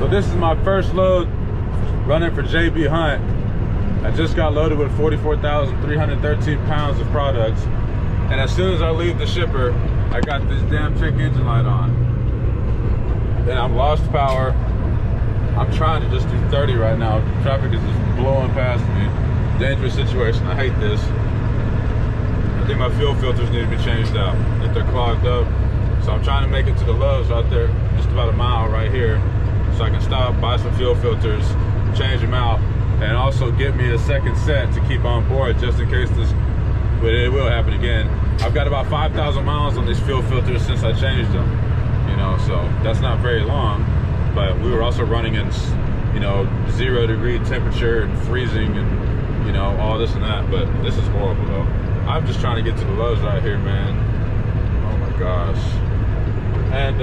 So this is my first load running for JB Hunt. I just got loaded with 44,313 pounds of products. And as soon as I leave the shipper, I got this damn check engine light on. Then I'm lost power. I'm trying to just do 30 right now. Traffic is just blowing past me. Dangerous situation, I hate this. I think my fuel filters need to be changed out. I think they're clogged up. So I'm trying to make it to the Love's right there, just about a mile right here. So I can stop, buy some fuel filters, change them out, and also get me a second set to keep on board just in case this, but it will happen again. I've got about 5,000 miles on these fuel filters since I changed them, you know, so that's not very long, but we were also running in, you know, 0-degree temperature and freezing and, you know, all this and that, but this is horrible though. I'm just trying to get to the Lowe's right here, man. Oh my gosh. And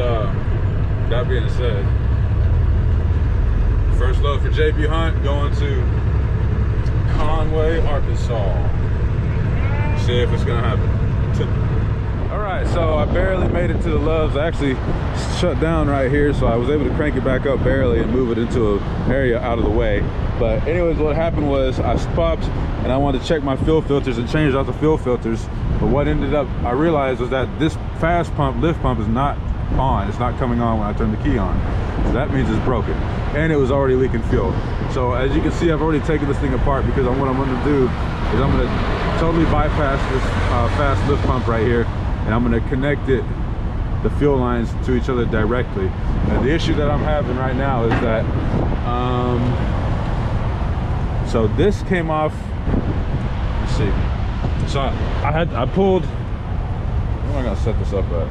that being said, first load for JB Hunt going to Conway, Arkansas. See if it's gonna happen. All right, so I barely made it to the Love's. I actually shut down right here, so I was able to crank it back up barely and move it into an area out of the way. But anyways, what happened was I stopped and I wanted to check my fuel filters and change out the fuel filters. But what ended up, I realized was that this fast pump, lift pump is not on. It's not coming on when I turn the key on. So that means it's broken. And it was already leaking fuel. So as you can see, I've already taken this thing apart because what I'm gonna do is I'm gonna totally bypass this fast lift pump right here, and I'm gonna connect it, the fuel lines to each other directly. And the issue that I'm having right now is that, so this came off, let's see. So I pulled, where am I gonna set this up at?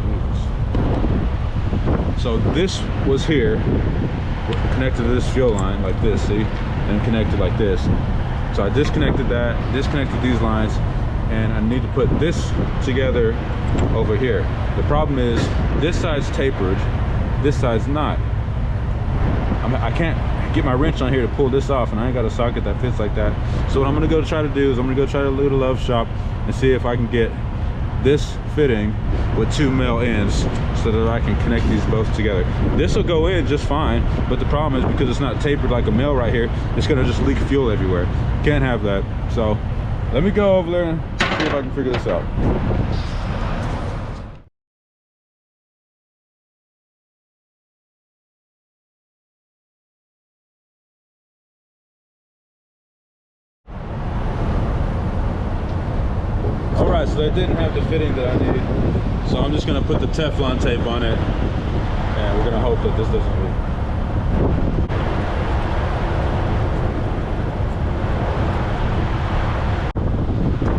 So this was here, connected to this fuel line like this, see? And connected like this. So I disconnected that, disconnected these lines, and I need to put this together over here. The problem is this side's tapered, this side's not. I can't get my wrench on here to pull this off, and I ain't got a socket that fits like that. So what I'm gonna go try to do is I'm gonna go try to go to Love Shop and see if I can get this fitting with 2 male ends so that I can connect these both together. This will go in just fine, but the problem is because it's not tapered like a male right here, it's gonna just leak fuel everywhere. Can't have that. So let me go over there and see if I can figure this out. Alright, so they didn't have the fitting that I need. So I'm just gonna put the Teflon tape on it, and we're gonna hope that this doesn't leak.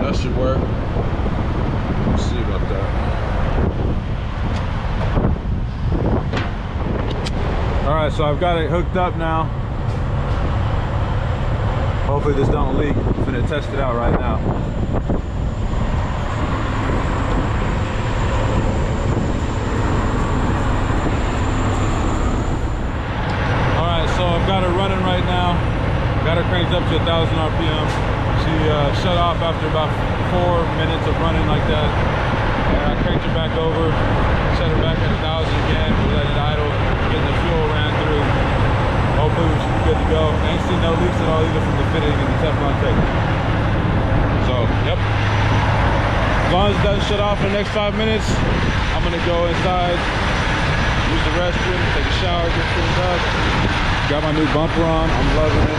That should work. Let's see about that. Alright, so I've got it hooked up now. Hopefully this don't leak. I'm gonna test it out right now. So I've got her running right now. Got her cranked up to 1,000 RPM. She shut off after about 4 minutes of running like that. And I cranked her back over, set her back at 1,000 again. We let it idle, getting the fuel ran through. Hopefully we should be good to go. I ain't seen no leaks at all either from the fitting and the Teflon tape. So, yep. As long as it doesn't shut off in the next 5 minutes, I'm gonna go inside, use the restroom, take a shower, get cleaned up. Got my new bumper on, I'm loving it.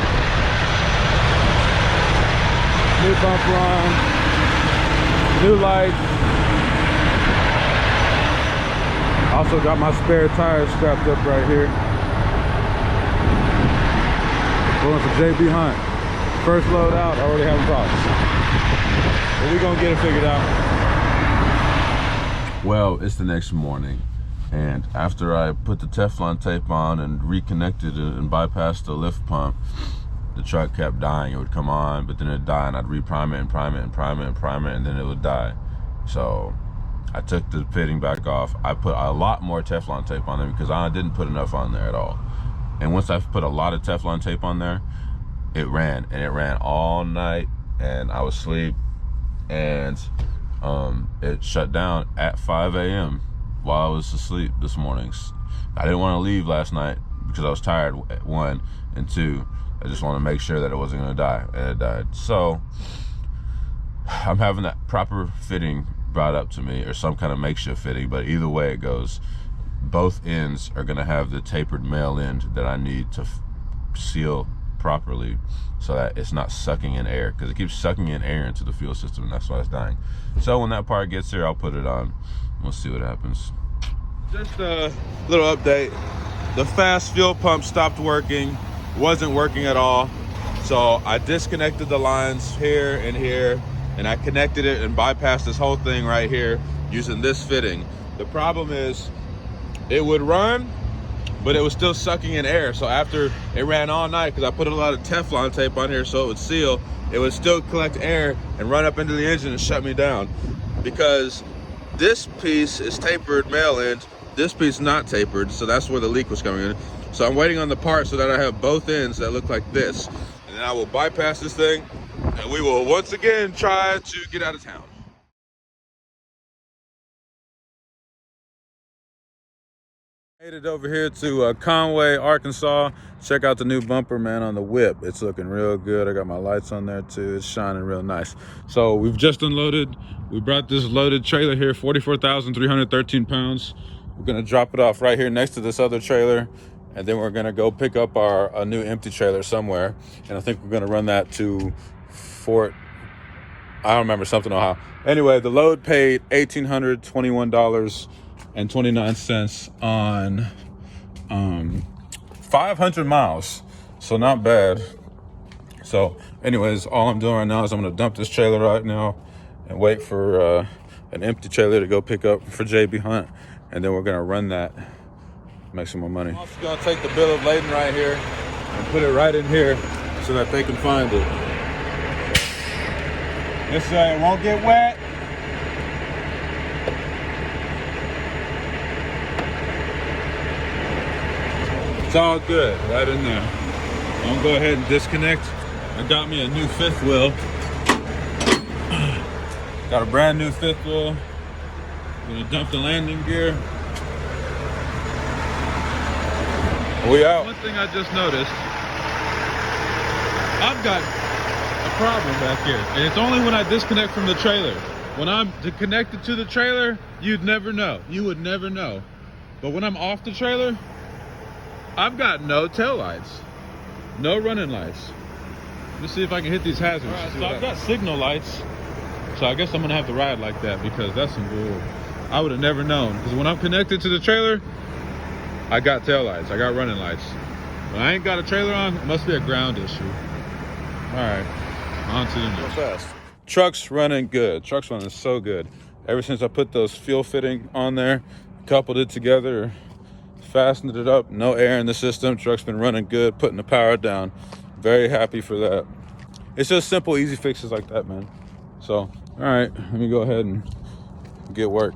New bumper on, new lights. Also got my spare tires strapped up right here. Going for JB Hunt. First load out, already having problems. But we're gonna get it figured out. Well, it's the next morning. And after I put the Teflon tape on and reconnected it and bypassed the lift pump, the truck kept dying. It would come on, but then it'd die, and I'd reprime it and prime it and prime it and prime it, and then it would die. So I took the fitting back off. I put a lot more Teflon tape on there because I didn't put enough on there at all. And once I put a lot of Teflon tape on there, it ran, and it ran all night, and I was asleep, and it shut down at 5 a.m. while I was asleep this morning. I didn't want to leave last night because I was tired, one, and two, I just want to make sure that it wasn't going to die, and it died. So I'm having that proper fitting brought up to me, or some kind of makeshift fitting, but either way it goes, both ends are going to have the tapered male end that I need to seal properly so that it's not sucking in air, because it keeps sucking in air into the fuel system, and that's why it's dying. So when that part gets here, I'll put it on. We'll see what happens. Just a little update. The fast fuel pump stopped working, wasn't working at all. So I disconnected the lines here and here, and I connected it and bypassed this whole thing right here using this fitting. The problem is it would run, but it was still sucking in air. So after it ran all night, because I put a lot of Teflon tape on here so it would seal, it would still collect air and run up into the engine and shut me down. Because this piece is tapered male end, this piece not tapered, so that's where the leak was coming in. So I'm waiting on the part so that I have both ends that look like this. And then I will bypass this thing, and we will once again try to get out of town. Made it over here to Conway, Arkansas. Check out the new bumper, man, on the whip. It's looking real good. I got my lights on there too. It's shining real nice. So we've just unloaded. We brought this loaded trailer here, 44,313 pounds. We're gonna drop it off right here next to this other trailer, and then we're gonna go pick up a new empty trailer somewhere. And I think we're gonna run that to Fort, I don't remember, something Ohio. Anyway, the load paid $1,821.29 on 500 miles, so not bad. So anyways, all I'm doing right now is I'm gonna dump this trailer right now and wait for an empty trailer to go pick up for JB Hunt, and then we're gonna run that, make some more money. I'm also gonna take the bill of lading right here and put it right in here so that they can find it. This it won't get wet. It's all good, right in there. I'm gonna go ahead and disconnect. I got me a new fifth wheel. Got a brand new fifth wheel. I'm gonna dump the landing gear. We out. One thing I just noticed, I've got a problem back here, and it's only when I disconnect from the trailer. When I'm connected to the trailer, you'd never know. You would never know. But when I'm off the trailer, I've got no tail lights, no running lights. Let's see if I can hit these hazards. All right, so I've got signal lights, so I guess I'm gonna have to ride like that, because that's some bull. I would have never known, because when I'm connected to the trailer, I got tail lights, I got running lights. When I ain't got a trailer on, it must be a ground issue. All right, on to the next. Fast. Truck's running good. Truck's running so good. Ever since I put those fuel fitting on there, coupled it together, fastened it up, no air in the system, truck's been running good, putting the power down. Very happy for that. It's just simple, easy fixes like that, man. So, all right, let me go ahead and get work.